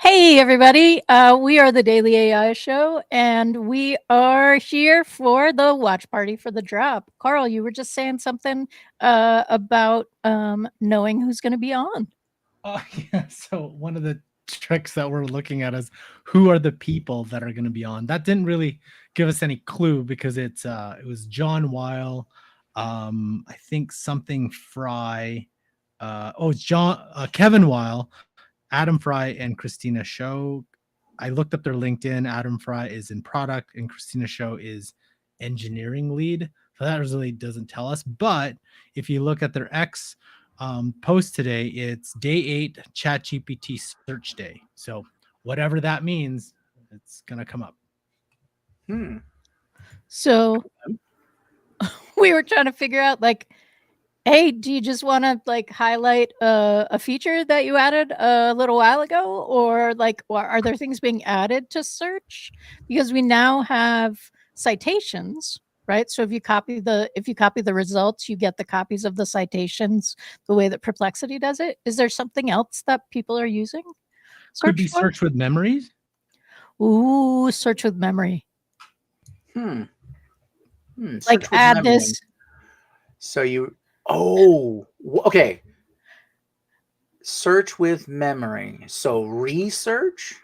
Hey, everybody. We are the Daily AI Show, and we are here for the watch party for the drop. Carl, you were just saying something about knowing who's going to be on. Yeah. So one of the tricks that we're looking at is who are the people that are going to be on. That didn't really give us any clue because it was John Weil, I think something Fry, it's Kevin Weil, Adam Fry, and Christina Show. I looked up their LinkedIn. Adam Fry is in product, and Christina Show is engineering lead. So that really doesn't tell us. But if you look at their X post today, it's day 8 ChatGPT search day. So whatever that means, it's gonna come up. So we were trying to figure out, like, hey, do you just want to highlight a feature that you added a little while ago, or are there things being added to search? Because we now have citations, right? So if you copy the results, you get the copies of the citations the way that Perplexity does it. Is there something else that people are using? Could be search with memories. Ooh, search with memory. Like add memory. this. So okay. Search with memory. So research.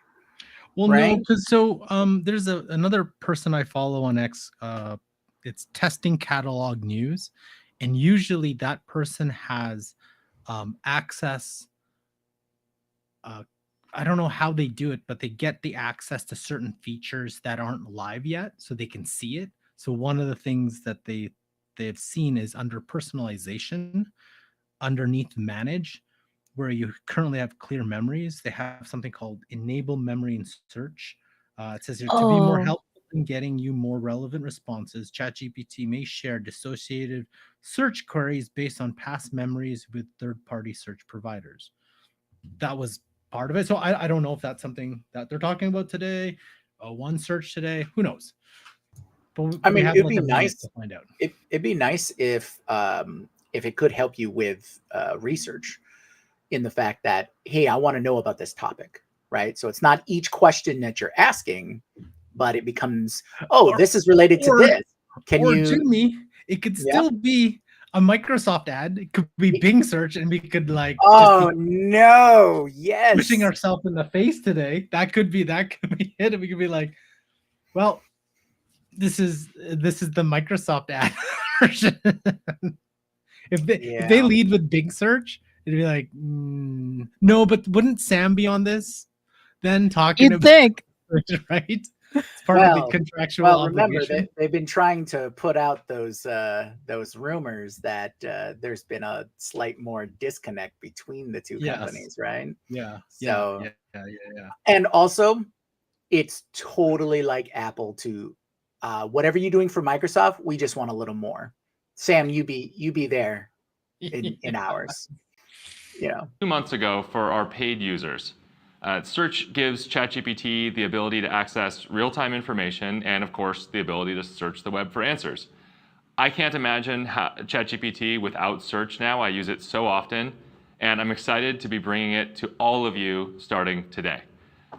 Well, right? no, because there's another person I follow on X. It's Testing Catalog News, and usually that person has access. I don't know how they do it, but they get the access to certain features that aren't live yet, so they can see it. So one of the things that they've seen is under personalization, underneath manage, where you currently have clear memories, they have something called enable memory and search. It says here, to be more helpful in getting you more relevant responses, ChatGPT may share dissociated search queries based on past memories with third-party search providers. That was part of it. So I don't know if that's something that they're talking about today. One search today, who knows? But I mean, it'd be nice to find out. It'd be nice if it could help you with research, in the fact that, hey, I want to know about this topic, right? So it's not each question that you're asking, but it becomes, this is related to this. Jyunmi, it could still be a Microsoft ad. It could be Bing search, and we could no, yes, pushing ourselves in the face today. That could be it. And we could be like, well, this is the Microsoft ad version. If they lead with Bing search, it'd be like, no, but wouldn't Sam be on this then talking about think search, right? It's part of the contractual remember, obligation. they've been trying to put out those rumors that there's been a slight more disconnect between the two companies, right? Yeah. So yeah. And also, it's totally like Apple to whatever you're doing for Microsoft, we just want a little more. Sam, you be there in hours. 2 months ago for our paid users. Search gives ChatGPT the ability to access real-time information and, of course, the ability to search the web for answers. I can't imagine ChatGPT without search now. I use it so often, and I'm excited to be bringing it to all of you starting today.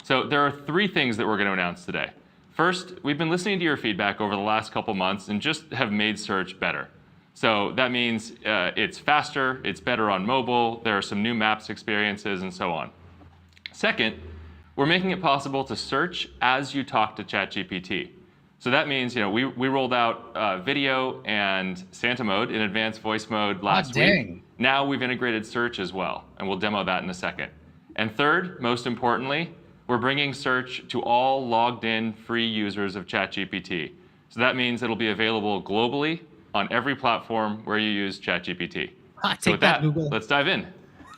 So there are 3 things that we're going to announce today. First, we've been listening to your feedback over the last couple months and just have made search better. So that means it's faster, it's better on mobile, there are some new maps experiences, and so on. Second, we're making it possible to search as you talk to ChatGPT. So that means, we rolled out video and Santa mode in advanced voice mode last week. Now we've integrated search as well, and we'll demo that in a second. And third, most importantly, we're bringing search to all logged in free users of ChatGPT. So that means it'll be available globally on every platform where you use ChatGPT. So with that, Google. Let's dive in.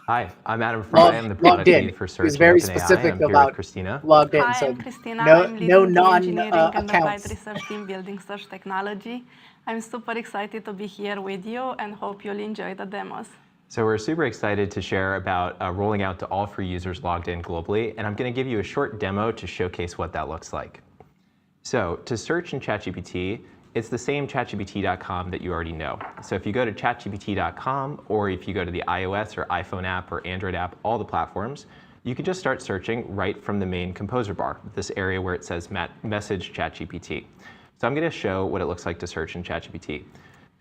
Hi, I'm Adam Fry. I'm the product lead for search. He's very at OpenAI. specific I'm here about with Christina. Logged in. Hi, So I'm Christina. no I'm leading the engineering and accounts. applied research team building search technology. I'm super excited to be here with you and hope you'll enjoy the demos. So we're super excited to share about rolling out to all free users logged in globally, and I'm going to give you a short demo to showcase what that looks like. So to search in ChatGPT, it's the same chatgpt.com that you already know. So if you go to chatgpt.com, or if you go to the iOS or iPhone app or Android app, all the platforms, you can just start searching right from the main composer bar, this area where it says message ChatGPT. So I'm going to show what it looks like to search in ChatGPT.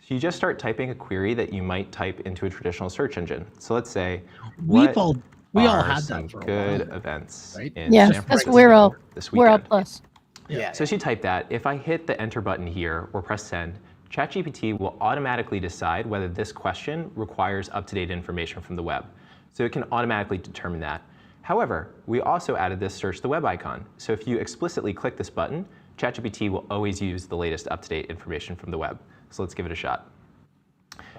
So you just start typing a query that you might type into a traditional search engine. So let's say, we what all are had some that for a good while, events right? in Yeah, San that's Francisco this we're all weekend? plus. Yeah. So as you type that, if I hit the enter button here or press send, ChatGPT will automatically decide whether this question requires up-to-date information from the web. So it can automatically determine that. However, we also added this search the web icon. So if you explicitly click this button, ChatGPT will always use the latest up-to-date information from the web. So let's give it a shot.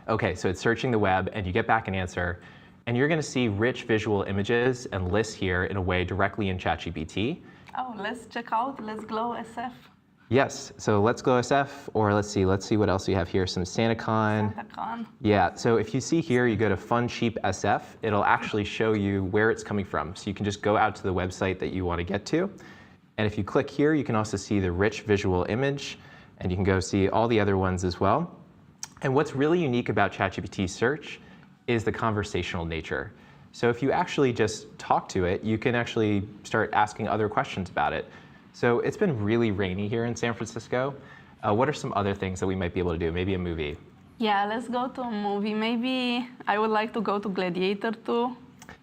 Okay, so it's searching the web and you get back an answer. And you're going to see rich visual images and lists here in a way directly in ChatGPT. Oh, let's check out Let's Glow SF. Yes, so Let's Glow SF, or let's see what else we have here. Some SantaCon. SantaCon. Yeah, so if you see here, you go to Fun Cheap SF, it'll actually show you where it's coming from. So you can just go out to the website that you want to get to. And if you click here, you can also see the rich visual image, and you can go see all the other ones as well. And what's really unique about ChatGPT search is the conversational nature. So if you actually just talk to it, you can actually start asking other questions about it. So it's been really rainy here in San Francisco. What are some other things that we might be able to do? Maybe a movie. Yeah, let's go to a movie. Maybe I would like to go to Gladiator 2.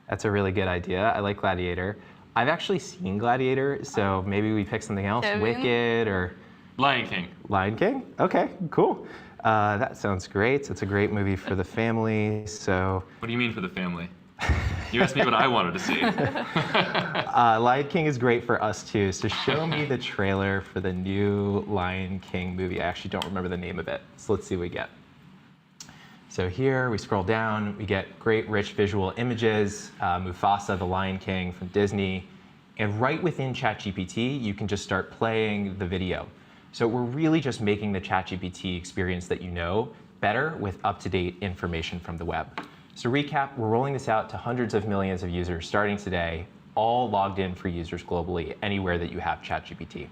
That's a really good idea. I like Gladiator. I've actually seen Gladiator, so maybe we pick something else, Kevin? Wicked or Lion King. Lion King? Okay, cool. That sounds great. It's a great movie for the family. So What do you mean for the family? You asked me what I wanted to see. Lion King is great for us too. So show me the trailer for the new Lion King movie. I actually don't remember the name of it. So let's see what we get. So here we scroll down, we get great rich visual images, Mufasa, the Lion King from Disney. And right within ChatGPT, you can just start playing the video. So we're really just making the ChatGPT experience that you know better with up-to-date information from the web. So recap, we're rolling this out to hundreds of millions of users starting today, all logged in for users globally, anywhere that you have ChatGPT.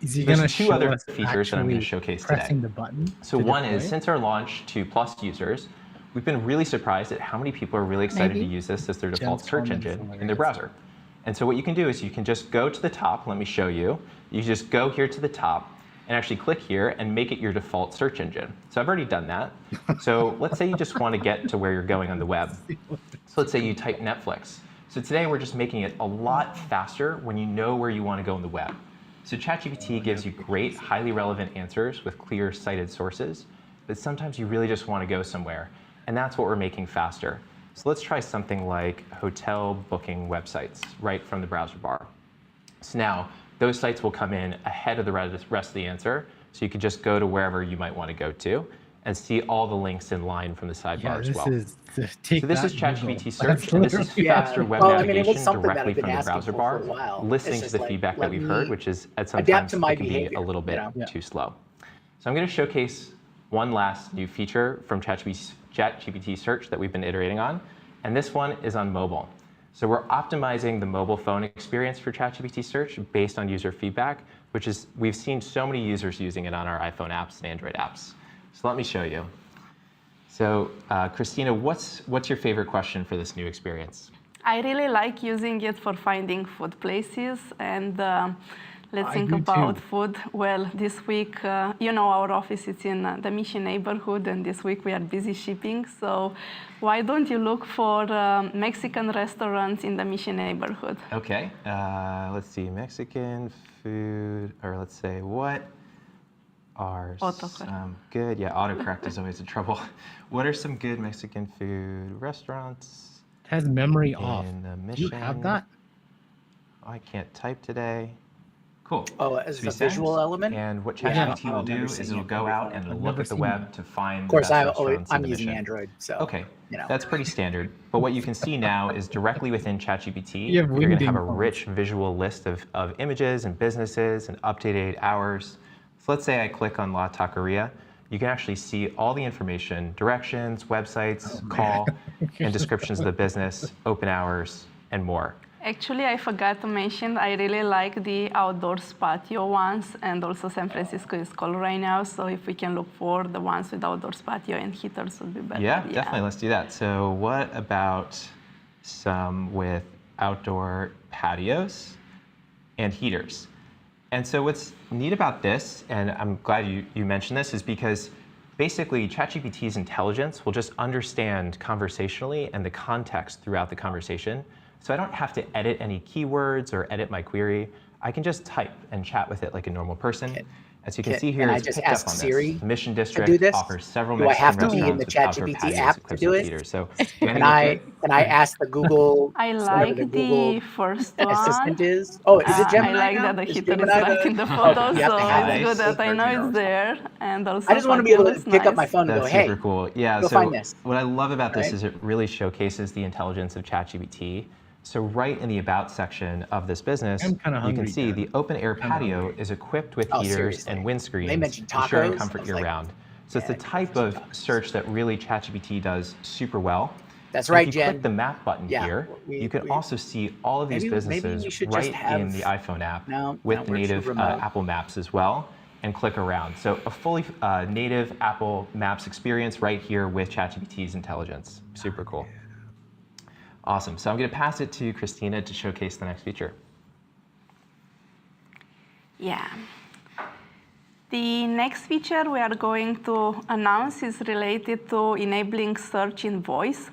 Is he There's going to two show other us features that I'm going to actually showcase pressing today. the button? So to one deploy is, it? since our launch to Plus users, we've been really surprised at how many people are really excited Maybe. to use this as their default Jen's search comments engine hilarious. in their browser. And so what you can do is you can just go to the top. Let me show you. You just go here to the top and actually click here and make it your default search engine. So I've already done that. So let's say you just want to get to where you're going on the web. So let's say you type Netflix. So today we're just making it a lot faster when you know where you want to go on the web. So ChatGPT gives you great, highly relevant answers with clear cited sources, but sometimes you really just want to go somewhere, and that's what we're making faster. So let's try something like hotel booking websites right from the browser bar. So now those sites will come in ahead of the rest of the answer, so you can just go to wherever you might want to go to and see all the links in line from the sidebar as well. So this is ChatGPT search, and this is faster web Well, I mean, it was navigation something that directly I've been from the asking browser for bar, a while. listening It's to just the like, feedback that let we've me heard, which is at adapt sometimes to my it can be behavior, a little bit you know? too slow. So I'm going to showcase one last new feature from ChatGPT search that we've been iterating on, and this one is on mobile. So we're optimizing the mobile phone experience for ChatGPT search based on user feedback, which is, we've seen so many users using it on our iPhone apps and Android apps. So let me show you. So Christina, what's your favorite question for this new experience? I really like using it for finding food places, and let's I think do about too. food. Well, this week, you know, our office is in the Mission neighborhood, and this week we are busy shipping. So why don't you look for Mexican restaurants in the Mission neighborhood? Okay, let's see, Mexican food, or let's say, what are Autocorrect. some good, yeah, autocorrect is always a trouble. What are some good Mexican food restaurants It has memory off. in the Do Mission? you have that? Oh, I can't type today. Cool. Oh, as So a visual element? And what Yeah, ChatGPT will I've do never is seen it'll it go before. out and I've look never at the seen web that. to find Of the course, best restaurants in I'm the using Mission. Android, so Okay, you know. that's pretty standard. But what you can see now is directly within ChatGPT, You have you're going to have a wingding phones. rich visual list of images and businesses and up-to-date hours. So let's say I click on La Taqueria. You can actually see all the information, directions, websites, call, and descriptions of the business, open hours, and more. Actually, I forgot to mention, I really like the outdoors patio ones, and also San Francisco is cold right now, so if we can look for the ones with outdoors patio and heaters would be better. Yeah, definitely. Let's do that. So what about some with outdoor patios and heaters. And so what's neat about this, and I'm glad you mentioned this, is because basically ChatGPT's intelligence will just understand conversationally and the context throughout the conversation. So I don't have to edit any keywords or edit my query. I can just type and chat with it like a normal person. Okay. As you can see here, I it's just picked ask up on Siri this. Mission to District do this? offers several Do I have Mexican to be in the restaurants with outdoor ChatGPT patios app to equipped do with it? heaters. So Can I ask the Google I whatever the like Google the first one. assistant is? Oh, is it I Gemini like now? that the Is heater is Gemini back the- in the Okay, photo, you have to so have it's that good that I know version it's also. there. And also I just want to be able to Patil is pick up my nice. phone and That's go, hey, super cool. Yeah, go so find this. what I love about this Right? is it really showcases the intelligence of ChatGPT. So right in the About section of this business, I'm kinda you hungry, can see Dad. the open air I'm patio hungry. is equipped with Oh, heaters seriously. and windscreens, They mentioned ensuring tacos. I comfort was year like, round. So it's yeah, the I type can of have some tacos. search that really ChatGPT does super well. That's And right, if you Jen. click the map button Yeah, here, we- you can we- also see all of these maybe we businesses should just right in have- the iPhone app No, with no, the we're too native remote. Apple Maps as well, and click around. So a fully native Apple Maps experience right here with ChatGPT's intelligence. Super cool. Awesome. So I'm going to pass it to Christina to showcase the next feature. Yeah. The next feature we are going to announce is related to enabling search in voice.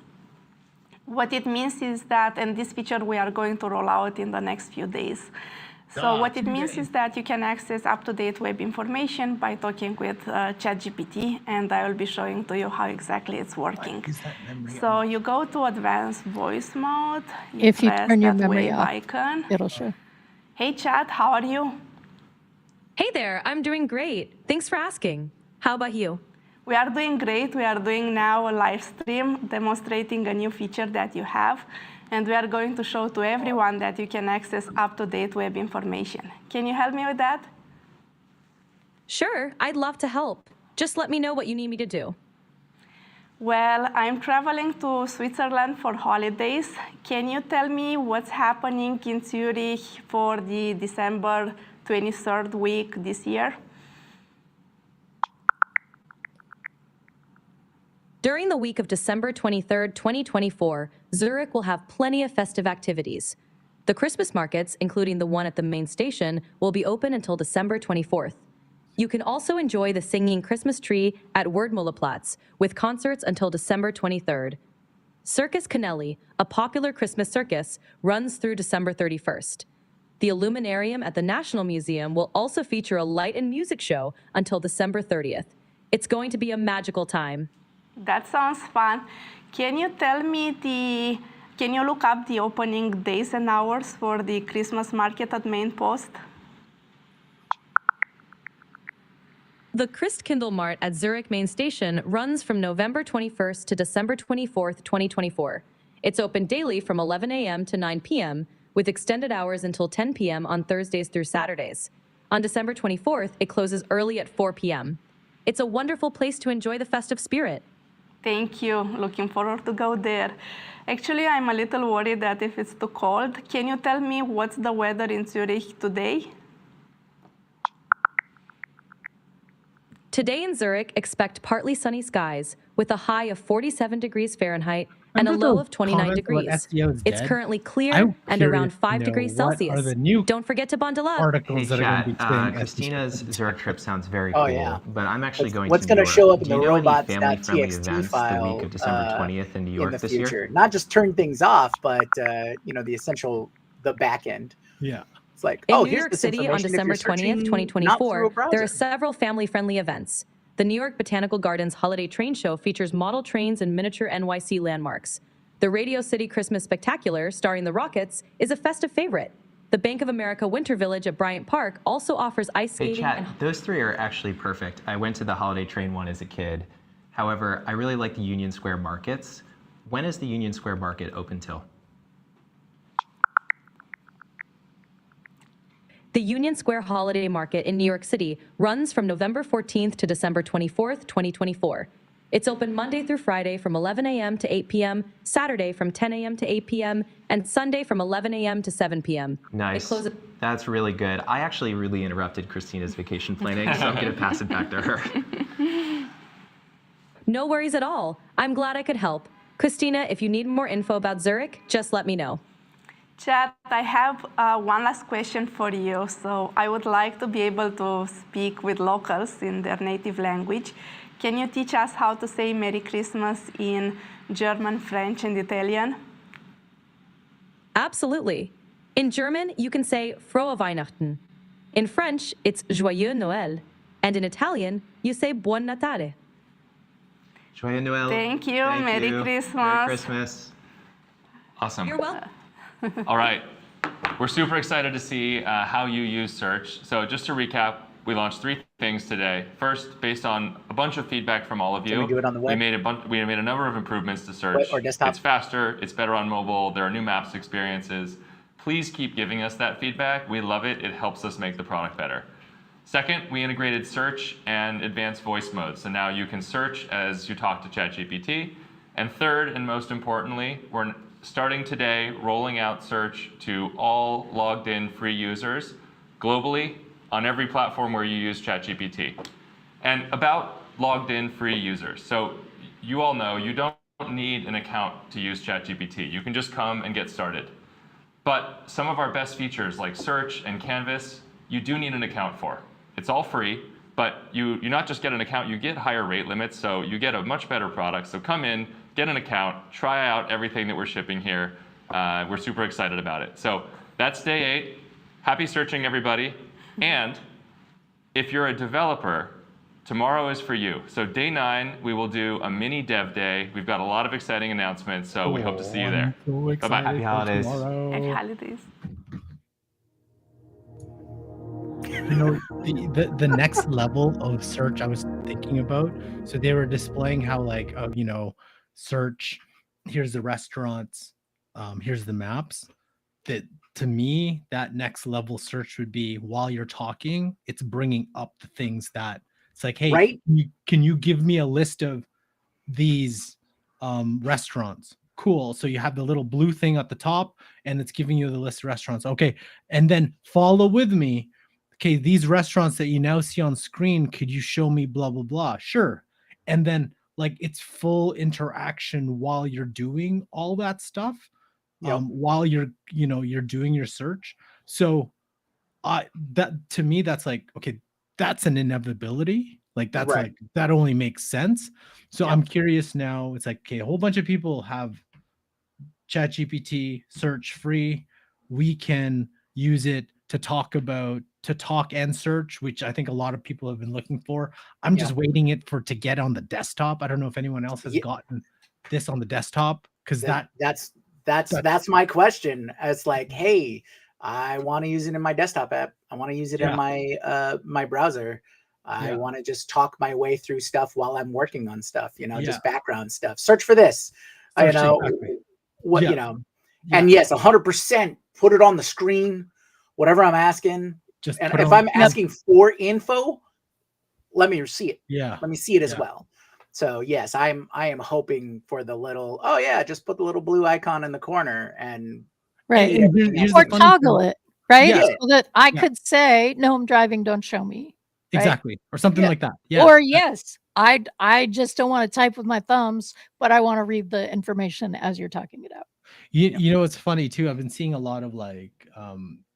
What it means is that, and this feature we are going to roll out in the next few days. So what it means is that you can access up-to-date web information by talking with ChatGPT, and I will be showing to you how exactly it's working. Is that memory So off? you go to advanced voice mode, If you press turn your that memory wave off, icon. it'll show. Hey Chat, how are you? Hey there, I'm doing great. Thanks for asking. How about you? We are doing great. We are doing now a live stream demonstrating a new feature that you have. And we are going to show to everyone that you can access up-to-date web information. Can you help me with that? Sure, I'd love to help. Just let me know what you need me to do. Well, I'm traveling to Switzerland for holidays. Can you tell me what's happening in Zurich for the December 23rd week this year? During the week of December 23rd, 2024, Zurich will have plenty of festive activities. The Christmas markets, including the one at the main station, will be open until December 24th. You can also enjoy the singing Christmas tree at Wordmulleplatz, with concerts until December 23rd. Circus Canelli, a popular Christmas circus, runs through December 31st. The Illuminarium at the National Museum will also feature a light and music show until December 30th. It's going to be a magical time. That sounds fun. Can you tell me can you look up the opening days and hours for the Christmas market at Main Post? The Christkindlmarkt at Zurich Main Station runs from November 21st to December 24th, 2024. It's open daily from 11 a.m. to 9 p.m., with extended hours until 10 p.m. on Thursdays through Saturdays. On December 24th, it closes early at 4 p.m. It's a wonderful place to enjoy the festive spirit. Thank you. Looking forward to go there. Actually, I'm a little worried that if it's too cold, can you tell me what's the weather in Zurich today? Today in Zurich, expect partly sunny skies with a high of 47 degrees Fahrenheit and a low of 29 degrees. It's currently clear and around 5 degrees Celsius. Don't forget to bundle up. Articles Hey, that are going to be chat, saying Christina's Zurich trip sounds very Oh, cool, yeah. but I'm actually going What's to New going to show York. up in Do you the know any robots.txt family-friendly events the file week of December 20th in New York the this future? year? Not just turn things off, but the essential, the back end. Yeah. It's like, In oh, New here's York this City on information if you're December 20th, searching not through a 2024, there browser. are several family-friendly events. The New York Botanical Gardens Holiday Train Show features model trains and miniature NYC landmarks. The Radio City Christmas Spectacular, starring the Rockets, is a festive favorite. The Bank of America Winter Village at Bryant Park also offers ice Hey, skating chat, and those three are actually perfect. I went to the Holiday Train one as a kid. However, I really like the Union Square markets. When is the Union Square market open till? The Union Square Holiday Market in New York City runs from November 14th to December 24th, 2024. It's open Monday through Friday from 11 a.m. to 8 p.m., Saturday from 10 a.m. to 8 p.m., and Sunday from 11 a.m. to 7 p.m. Nice. That's really good. I actually really interrupted Christina's vacation planning, so I'm going to pass it back to her. No worries at all. I'm glad I could help. Christina, if you need more info about Zurich, just let me know. Chat, I have one last question for you. So I would like to be able to speak with locals in their native language. Can you teach us how to say Merry Christmas in German, French, and Italian? Absolutely. In German, you can say Frohe Weihnachten. In French, it's Joyeux Noël. And in Italian, you say Buon Natale. Joyeux Noël. Thank you. Merry Christmas. Merry Christmas. Awesome. You're welcome. All right. We're super excited to see how you use search. So just to recap, we launched 3 things today. First, based on a bunch of feedback from all of you, Can we do it on the web? we made a number of improvements to search. Or desktop? It's faster, it's better on mobile, there are new maps experiences. Please keep giving us that feedback. We love it. It helps us make the product better. Second, we integrated search and advanced voice mode. So now you can search as you talk to ChatGPT. And third, and most importantly, we're starting today rolling out search to all logged in free users globally on every platform where you use ChatGPT. And about logged in free users. So you all know you don't need an account to use ChatGPT. You can just come and get started. But some of our best features like search and Canvas, you do need an account for. It's all free, but you not just get an account, you get higher rate limits, so you get a much better product. So come in, get an account, try out everything that we're shipping here. We're super excited about it. So that's day 8. Happy searching, everybody. And if you're a developer, tomorrow is for you. So day 9, we will do a mini dev day. We've got a lot of exciting announcements, so we hope to see you there. Bye-bye. Happy holidays. Happy holidays. You know, the next level of search I was thinking about. So they were displaying how like you know, search, here's the restaurants, here's the maps. That to me, that next level search would be while you're talking, it's bringing up the things that it's like, hey, Right? can you give me a list of these restaurants? Cool. So you have the little blue thing at the top and it's giving you the list of restaurants. Okay. And then follow with me. Okay, these restaurants that you now see on screen, could you show me blah, blah, blah? Sure. And then like it's full interaction while you're doing all that stuff, while you're doing your search. So that to me, that's like, okay, that's an inevitability. Like that's Right. like, that only makes sense. So I'm curious now, it's like, okay, a whole bunch of people have ChatGPT search free. We can use it to talk and search, which I think a lot of people have been looking for. I'm just waiting to get on the desktop. I don't know if anyone else has gotten this on the desktop, because that's my question. It's like, hey, I want to use it in my desktop app. I want to use it in my my browser. I want to just talk my way through stuff while I'm working on stuff, just background stuff. Search for this, Search and yes, 100% put it on the screen, whatever I'm asking. And if I'm asking for info, let me see it. Yeah. Let me see it as well. So yes, I am hoping for the little, just put the little blue icon in the corner and right. Or toggle it, right? Yeah. So that I could say, no, I'm driving, don't show me. Right? Exactly. Or something like that. Yeah. Or yes, I just don't want to type with my thumbs, but I want to read the information as you're talking it out. You know, it's funny too. I've been seeing a lot of like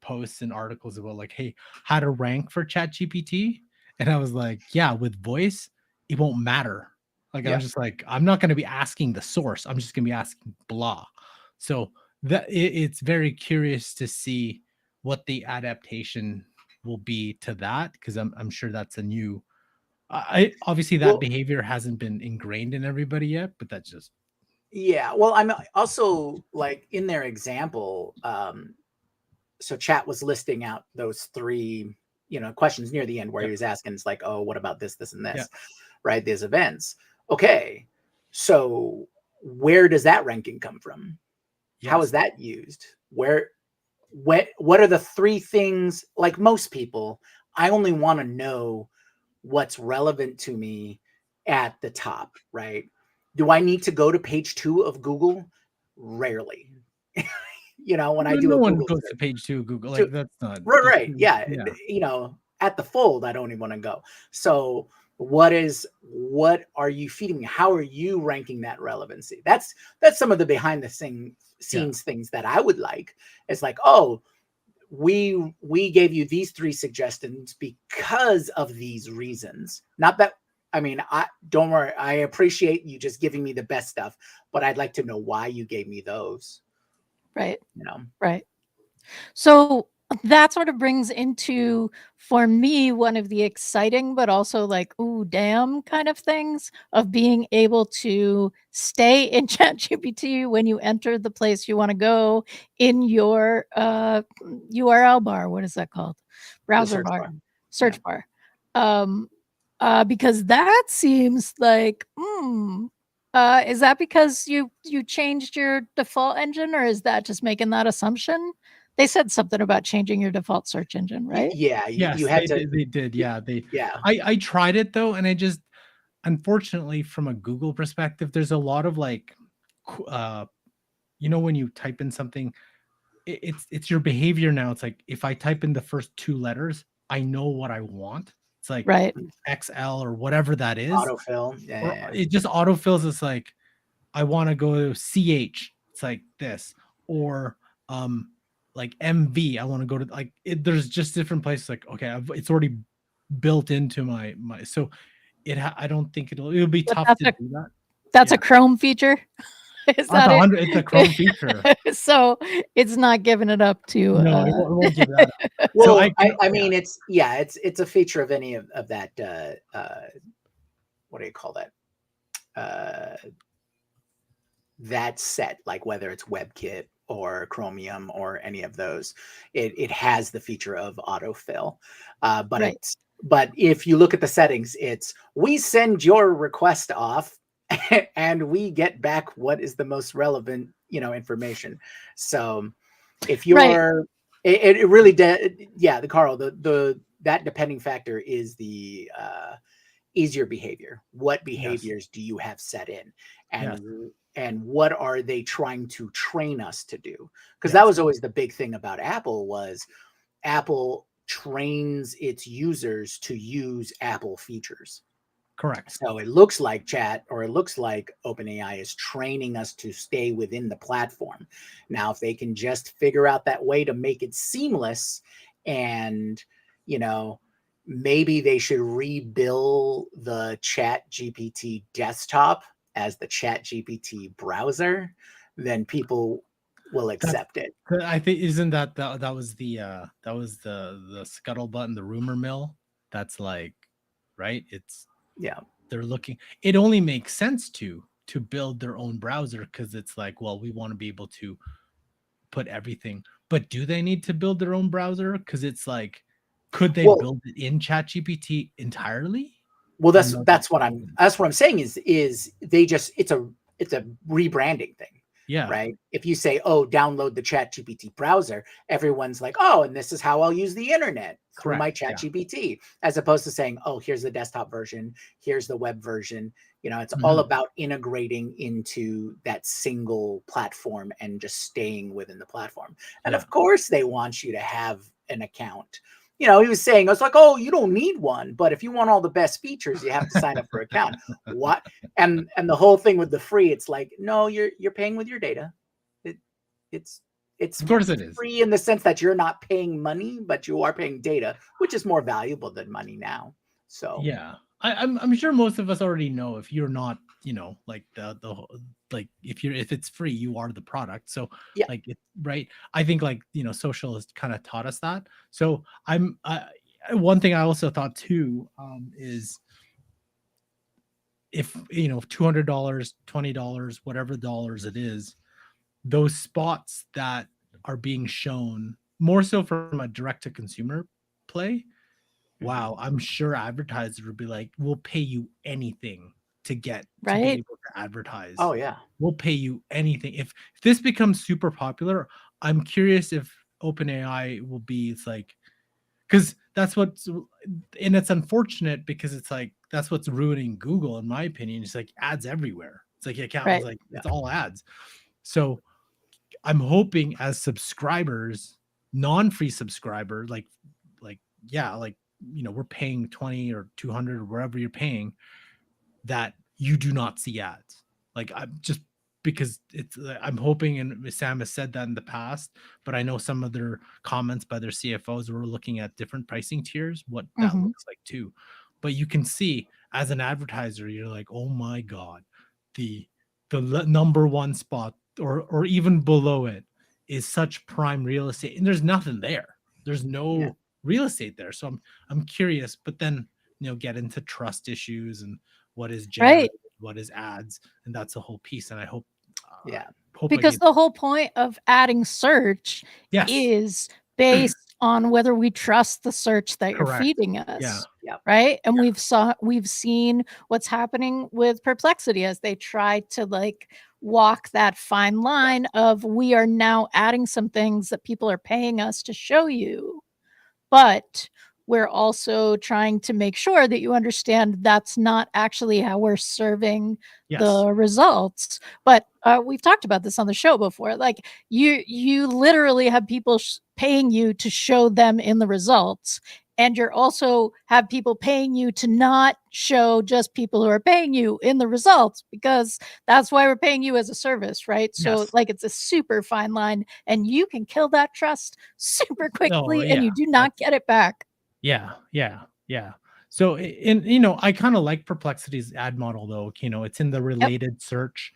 posts and articles about like, hey, how to rank for ChatGPT. And I was like, yeah, with voice, it won't matter. Like, I'm just like, I'm not going to be asking the source. I'm just going to be asking blah. So that it's very curious to see what the adaptation will be to that, because I'm sure that's a new. Obviously that behavior hasn't been ingrained in everybody yet, but that's just. Yeah, well, I'm also like in their example. So chat was listing out those 3, questions near the end where he was asking, it's like, oh, what about this, this, and this, right? These events. Okay, so where does that ranking come from? Yes. How is that used? What are the 3 things? Like most people, I only want to know what's relevant to me at the top, right? Do I need to go to page 2 of Google? Rarely. When I do no a one Google goes search. to page 2 of Google. Like that's not right. Yeah. At the fold, I don't even want to go. So what are you feeding me? How are you ranking that relevancy? That's some of the behind the scenes things that I would like. It's like, oh, we gave you these 3 suggestions because of these reasons. Not that, I mean, don't worry, I appreciate you just giving me the best stuff, but I'd like to know why you gave me those. Right. You know? Right. So that sort of brings into, for me, one of the exciting but also like, ooh, damn kind of things of being able to stay in ChatGPT when you enter the place you want to go in your URL bar. What is that called? Browser bar. Search bar. Because that seems like, is that because you changed your default engine, or is that just making that assumption? They said something about changing your default search engine, right? Yeah, Yes, you had they did. Yeah, yeah. I tried it though, and I just, unfortunately, from a Google perspective, there's a lot of like, when you type in something, it's your behavior now. It's like if I type in the first 2 letters, I know what I want. It's like Right. XL or whatever that is. Autofill. Or Yeah. it just autofills. It's like I want to go to CH. It's like this, or like MV. I want to go to like there's just different places. Like okay, it's already built into my so I don't think it'll be But tough that's to do that. That's Yeah. a Chrome feature. Is That's that it? It's a Chrome feature. So it's not giving it up to. No, it won't give that up. Well, So I mean, it's a feature of any of that. What do you call that? That set, like whether it's WebKit or Chromium or any of those, it has the feature of autofill. But Right. but if you look at the settings, it's we send your request off and we get back what is the most relevant, information. So if you're, it really, the Carl, that depending factor is the is your behavior. What behaviors do you have set in, and what are they trying to train us to do? Because that was always the big thing about Apple was Apple trains its users to use Apple features. Correct. So it looks like it looks like OpenAI is training us to stay within the platform. Now, if they can just figure out that way to make it seamless, and, maybe they should rebuild the ChatGPT desktop as the ChatGPT browser, then people will accept it. I think isn't that was the scuttlebutt and the rumor mill. That's like, right? It's they're looking. It only makes sense to build their own browser because it's like, well, we want to be able to put everything. But do they need to build their own browser? Because it's like, could they build it in ChatGPT entirely? Well, that's what I'm saying is they just it's a rebranding thing. Yeah. Right. If you say, oh, download the ChatGPT browser, everyone's like, oh, and this is how I'll use the internet through my ChatGPT, as opposed to saying, oh, here's the desktop version, here's the web version. It's all about integrating into that single platform and just staying within the platform. And of course, they want you to have an account. He was saying, I was like, oh, you don't need one, but if you want all the best features, you have to sign up for an account. What? And the whole thing with the free, it's like, no, you're paying with your data. It's of course it is free in the sense that you're not paying money, but you are paying data, which is more valuable than money now. So yeah, I'm sure most of us already know if you're not, like like if it's free, you are the product. So like right. I think like social has kind of taught us that. So one thing I also thought too is if $200, $20, whatever dollars it is, those spots that are being shown more so from a direct to consumer play. Wow, I'm sure advertisers would be like, we'll pay you anything to get to be able to advertise. Oh yeah. We'll pay you anything. If this becomes super popular, I'm curious if OpenAI will be, it's like, because that's what's, and it's unfortunate because it's like, that's what's ruining Google, in my opinion. It's like ads everywhere. It's like, it's like, it's all ads. So I'm hoping as subscribers, non-free subscriber, like we're paying 20 or 200 or wherever you're paying, that you do not see ads. Like, I'm just, because I'm hoping, and Sam has said that in the past, but I know some of their comments by their CFOs were looking at different pricing tiers, what that Mhm. looks like too. But you can see as an advertiser, you're like, oh my God, the number one spot or even below it is such prime real estate, and there's nothing there. There's no Yeah. real estate there. So I'm curious, but then get into trust issues and what is generated, Right. what is ads, and that's a whole piece. And I hope Yeah. I Because get, the whole point of adding search yes, is based on whether we trust the search that you're correct. feeding Yeah. us. Yeah. Right. And we've seen what's happening with Perplexity as they try to like walk that fine line of, we are now adding some things that people are paying us to show you, but we're also trying to make sure that you understand that's not actually how we're serving Yes. the results. But we've talked about this on the show before. Like, you literally have people paying you to show them in the results, and you're also have people paying you to not show just people who are paying you in the results, because that's why we're paying you as a service, right? So Yes. like, it's a super fine line, and you can kill that trust super quickly, and yeah, you do not get it back. Yeah. So, and I kind of like Perplexity's ad model though. It's in the related search.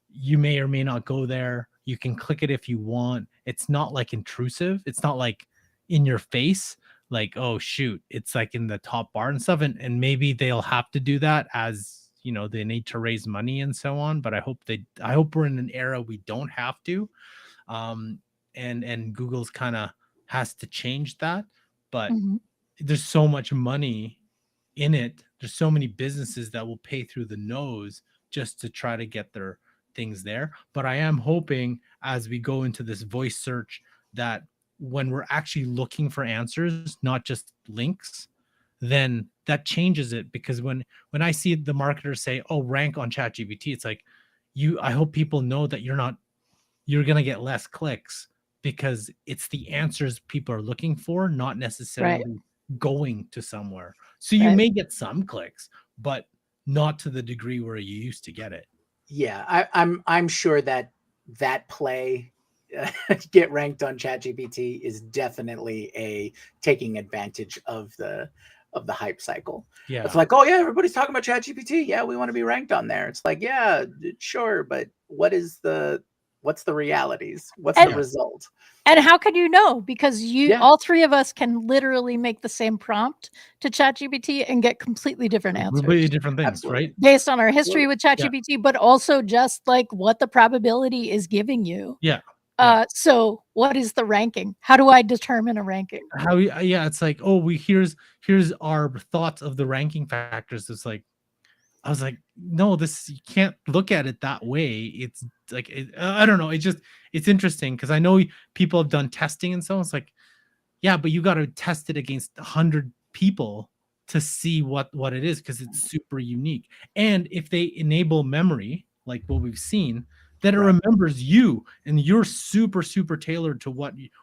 You may or may not go there. You can click it if you want. It's not like intrusive. It's not like in your face, like, oh shoot, it's like in the top bar and stuff. And maybe they'll have to do that as they need to raise money and so on. But I hope we're in an era we don't have to. And Google's kind of has to change that. But Mhm. there's so much money in it. There's so many businesses that will pay through the nose just to try to get their things there. But I am hoping as we go into this voice search that when we're actually looking for answers, not just links, then that changes it. Because when I see the marketers say, oh, rank on ChatGPT, it's like, I hope people know that you're going to get less clicks because it's the answers people are looking for, not necessarily going to somewhere. So you may get some clicks, but not to the degree where you used to get it. Yeah, I'm sure that play, get ranked on ChatGPT, is definitely a taking advantage of the hype cycle. Yeah. It's like, oh yeah, everybody's talking about ChatGPT. Yeah, we want to be ranked on there. It's like, yeah, sure, but what's the realities? What's the result? And how could you know? Because all three of us can literally make the same prompt to ChatGPT and get completely different answers. Completely different things, Absolutely. right? Based on our history with ChatGPT, but also just like what the probability is giving you. Yeah. So what is the ranking? How do I determine a ranking? It's like, oh, here's our thoughts of the ranking factors. It's like, I was like, no, you can't look at it that way. It's like, I don't know. It's interesting because I know people have done testing and so on. It's like, yeah, but you got to test it against 100 people to see what it is, because it's super unique. And if they enable memory, like what we've seen, that it remembers you, and you're super, super tailored to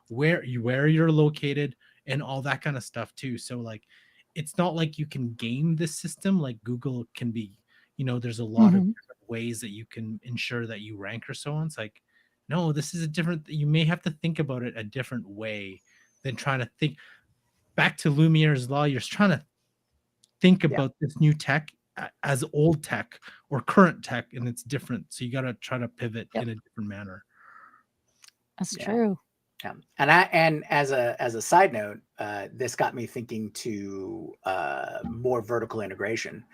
where you're located and all that kind of stuff too. So like, it's not like you can game this system like Google can be. There's a lot of different ways that you can ensure that you rank or so on. It's like, no, this is you may have to think about it a different way than trying to think back to Lumiere's law. You're trying to think about this new tech as old tech or current tech, and it's different. So you got to try to pivot in a different manner. That's true. Yeah. And as a side note, this got me thinking to more vertical integration.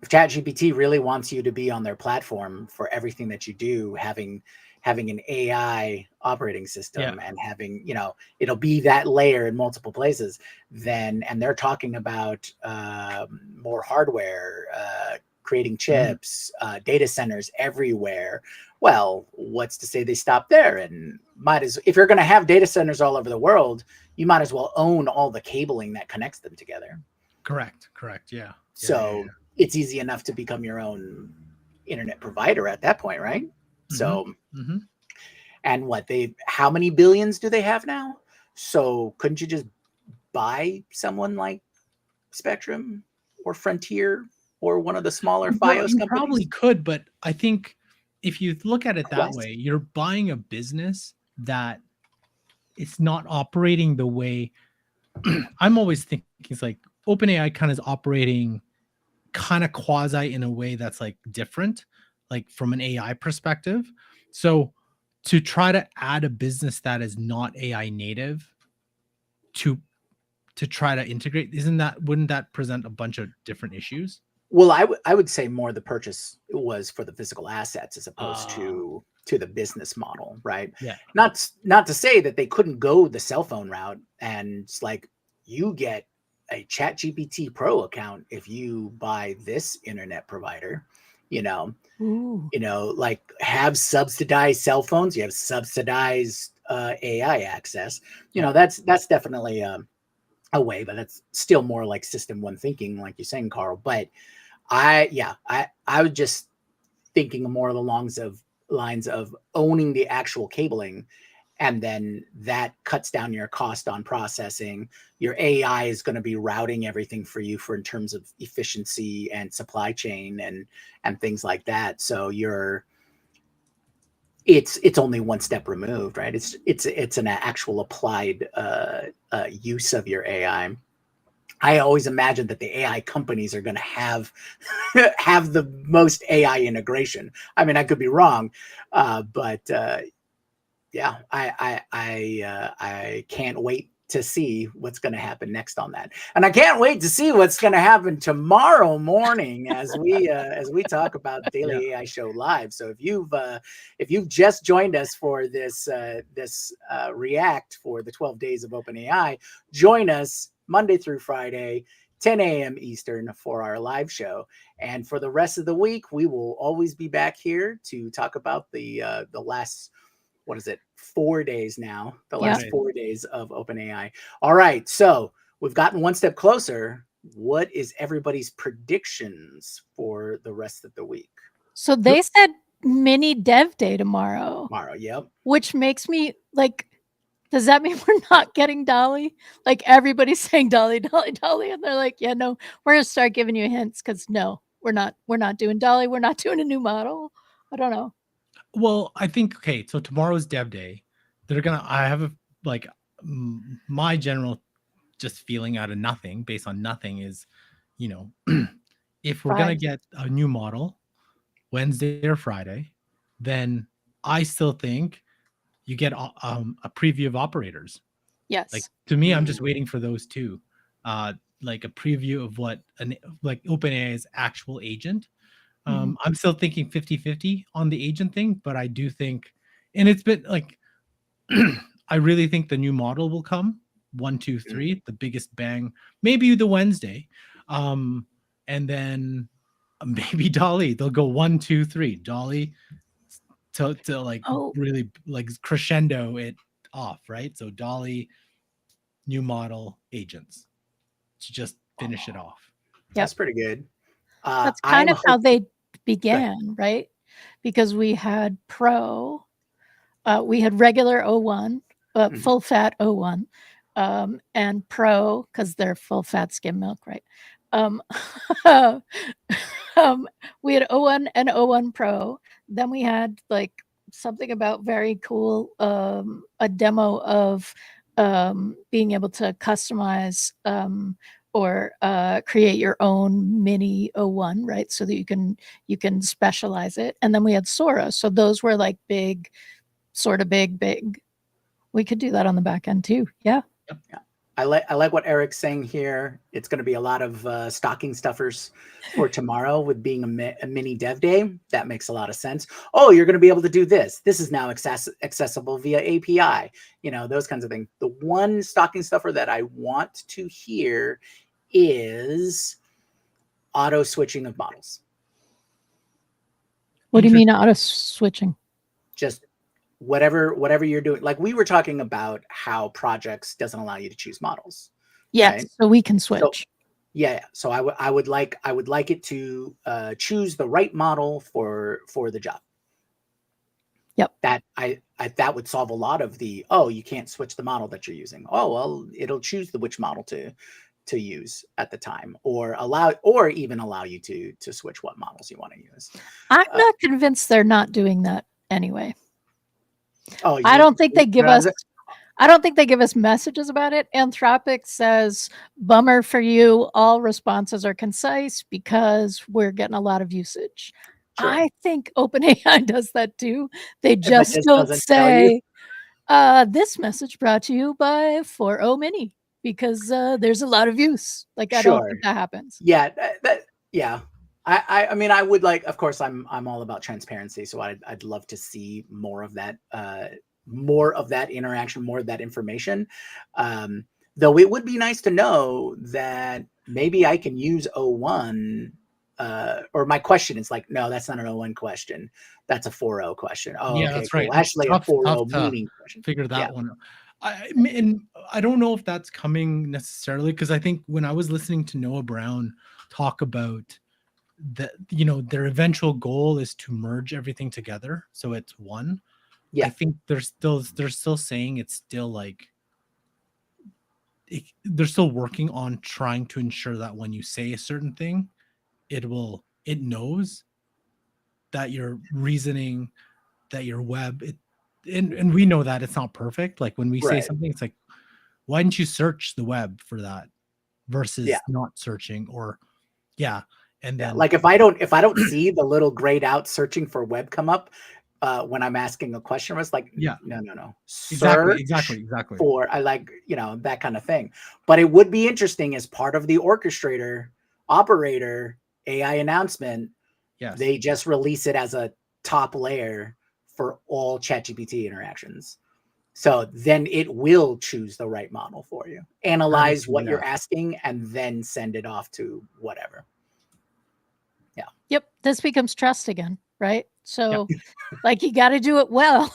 If ChatGPT really wants you to be on their platform for everything that you do, having an AI operating system and having, it'll be that layer in multiple places, and they're talking about more hardware, creating chips, data centers everywhere. Well, what's to say they stop there? And if you're going to have data centers all over the world, you might as well own all the cabling that connects them together. Correct. Yeah. So it's easy enough to become your own internet provider at that point, right? So, and how many billions do they have now? So couldn't you just buy someone like Spectrum or Frontier or one of the smaller You FiOS companies? probably could, but I think if you look at it that Quest. way, you're buying a business that it's not operating the way I'm always thinking. It's like OpenAI kind of is operating kind of quasi in a way that's like different, like from an AI perspective. So to try to add a business that is not AI native to try to integrate, wouldn't that present a bunch of different issues? Well, I would say more the purchase was for the physical assets as opposed to the business model, right? Yeah. Not to say that they couldn't go the cell phone route, and it's like you get a ChatGPT Pro account if you buy this internet provider, Ooh. like have subsidized cell phones, you have subsidized AI access. That's definitely a way, but that's still more like system one thinking, like you're saying, Carl. But I was just thinking more along lines of owning the actual cabling, and then that cuts down your cost on processing. Your AI is going to be routing everything for you in terms of efficiency and supply chain and things like that. So it's only one step removed, right? It's an actual applied use of your AI. I always imagine that the AI companies are going to have the most AI integration. I mean, I could be wrong, but yeah, I can't wait to see what's going to happen next on that, and I can't wait to see what's going to happen tomorrow morning as we talk about Daily AI Show Live. So if you've just joined us for this react for the 12 days of OpenAI, join us Monday through Friday, 10 a.m. Eastern for our live show. And for the rest of the week, we will always be back here to talk about the last, 4 days now, the last 4 days of OpenAI. All right, so we've gotten one step closer. What is everybody's predictions for the rest of the week? So they said mini dev day tomorrow. Yep. Which makes me like, does that mean we're not getting DALL-E? Like everybody's saying DALL-E, DALL-E, DALL-E, and they're like, yeah, no, we're gonna start giving you hints because no, we're not doing DALL-E. We're not doing a new model. I don't know. Well, I think, okay, so tomorrow's dev day. I have my general just feeling out of nothing, based on nothing, is, if we're going to get a new model Wednesday or Friday, then I still think you get a preview of operators. Yes. Like, to me, I'm just waiting for those two, like a preview of what like OpenAI's actual agent. I'm still thinking 50-50 on the agent thing, but I do think, and it's been like, I really think the new model will come 1, 2, 3, the biggest bang, maybe the Wednesday, and then maybe DALL-E. They'll go 1, 2, 3, DALL-E to like really like crescendo it off, right? So DALL-E, new model, agents to just finish it off. That's pretty good. That's kind of how they began, right? Because we had Pro, we had regular O1, full fat O1, and Pro, because they're full fat skim milk, right? We had O1 and O1 Pro. Then we had like something about very cool, a demo of being able to customize or create your own mini O1, right? So that you can specialize it. And then we had Sora. So those were like big, sort of big. We could do that on the back end too. Yeah. Yeah. I like what Eric's saying here. It's going to be a lot of stocking stuffers for tomorrow with being a mini dev day. That makes a lot of sense. Oh, you're going to be able to do this. This is now accessible via API. Those kinds of things. The one stocking stuffer that I want to hear is auto switching of models. What do you mean auto switching? Just whatever you're doing. Like we were talking about how projects doesn't allow you to choose models. Yes, right? So we can switch. So I would like it to choose the right model for the job. Yep. That would solve a lot of the, you can't switch the model that you're using. Oh, well, it'll choose which model to to use at the time, or even allow you to switch what models you want to use. I'm not convinced they're not doing that anyway. Oh, I don't think they give us. I don't think they give us messages about it. Anthropic says, "Bummer for you. All responses are concise because we're getting a lot of usage." True. I think OpenAI does that too. They just just don't doesn't tell you. say, "This message brought to you by 4.0 Mini," because there's a lot of use. Like, I don't Sure. think that happens. Yeah, yeah. I mean, I would like, of course, I'm all about transparency, so I'd love to see more of that interaction, more of that information. Though it would be nice to know that maybe I can use O1, or my question is like, no, that's not an O1 question. That's a 4.0 question. Oh, Yeah, okay, that's cool. right. It's Actually, a tough 4.0 to meaning question. figure that Yeah. one out. And I don't know if that's coming necessarily, because I think when I was listening to Noah Brown talk about their eventual goal is to merge everything together, so it's one. Yeah. I think they're still saying it's still like they're still working on trying to ensure that when you say a certain thing, it knows that your reasoning, that your web, and we know that it's not perfect. Like when we say Right. something, it's like, why didn't you search the web for that versus Yeah. not searching? Or and Yeah, then like if I don't see the little grayed out searching for web come up when I'm asking a question, it's like, Yeah. no. exactly Search for, I like, that kind of thing. But it would be interesting as part of the orchestrator operator AI announcement, yes, they just release it as a top layer for all ChatGPT interactions. So then it will choose the right model for you, analyze what you're asking, and then send it off to whatever. Yep, this becomes trust again, right? So, like, you got to do it well.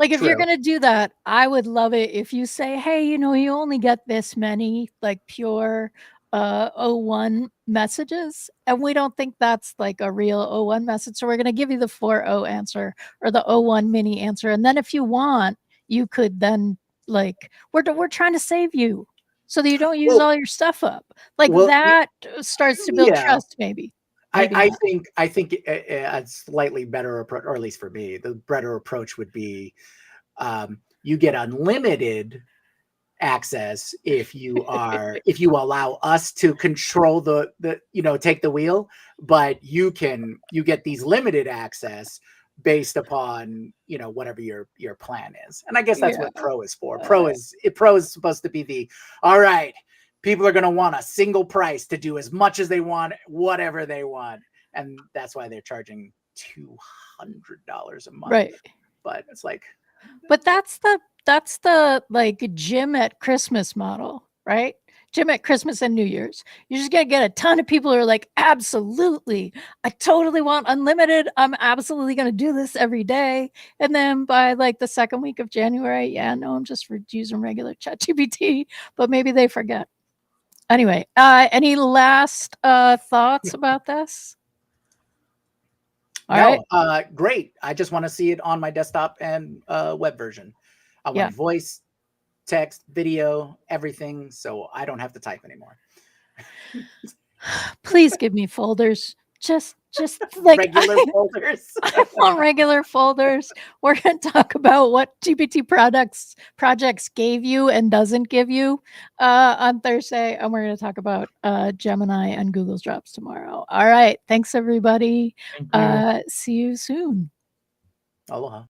Like, if you're True. going to do that, I would love it if you say, hey, you only get this many, like, pure O1 messages, and we don't think that's like a real O1 message, so we're going to give you the 4.0 answer or the O1 mini answer, and then if you want, you could then, like, we're trying to save you so that you don't use all your stuff up. Like, that starts to build trust, maybe. I think a slightly better approach, or at least for me, the better approach would be you get unlimited access if you allow us to control the take the wheel, but you get these limited access based upon whatever your plan is. And I guess that's what Pro is for. Pro is supposed to be the, all right, people are going to want a single price to do as much as they want, whatever they want. And that's why they're charging $200 a month. Right. But it's like, but that's the like Jim at Christmas model, right? Jim at Christmas and New Year's. You're just going to get a ton of people who are like, absolutely, I totally want unlimited. I'm absolutely going to do this every day. And then by like the second week of January, I'm just using regular ChatGPT, but maybe they forget. Anyway, any last thoughts about this? All right. Great. I just want to see it on my desktop and web version. I want voice, text, video, everything, so I don't have to type anymore. Please give me folders. Just like regular folders. I want regular folders. We're going to talk about what GPT projects gave you and doesn't give you on Thursday, and we're going to talk about Gemini and Google's drops tomorrow. All right. Thanks, everybody. Thank you. See you soon. Aloha.